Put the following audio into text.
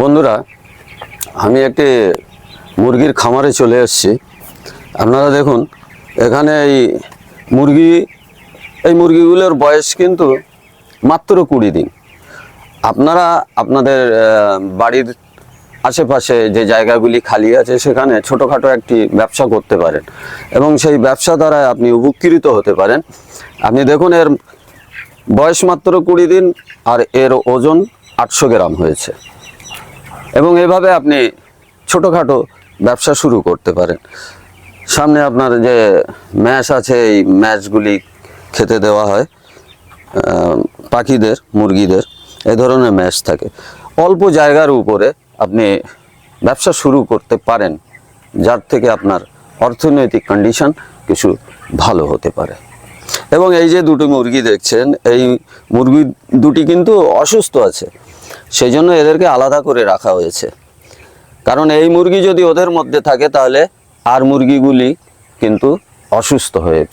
বন্ধুরা, আমি একটি মুরগির খামারে চলে এসেছি। আপনারা দেখুন, এখানে এই মুরগিগুলোর বয়স কিন্তু মাত্র 20 দিন। আপনারা আপনাদের বাড়ির আশেপাশে যে জায়গাগুলি খালি আছে সেখানে ছোটোখাটো একটি ব্যবসা করতে পারেন এবং সেই ব্যবসা দ্বারা আপনি উপকৃত হতে পারেন। আপনি দেখুন, এর বয়স মাত্র 20 দিন আর এর ওজন 800 গ্রাম হয়েছে এবং এভাবে আপনি ছোটোখাটো ব্যবসা শুরু করতে পারেন। সামনে আপনার যে ম্যাশ আছে, এই ম্যাশগুলি খেতে দেওয়া হয় পাখিদের, মুরগিদের। এই ধরনের ম্যাশ থাকে। অল্প জায়গার উপরে আপনি ব্যবসা শুরু করতে পারেন, যার থেকে আপনার অর্থনৈতিক কন্ডিশন কিছু ভালো হতে পারে। এবং এই যে দুটো মুরগি দেখছেন, এই মুরগি দুটি কিন্তু অসুস্থ আছে, সেই জন্য এদেরকে আলাদা করে রাখা হয়েছে। কারণ এই মুরগি যদি ওদের মধ্যে থাকে তাহলে আর মুরগিগুলি কিন্তু অসুস্থ হয়ে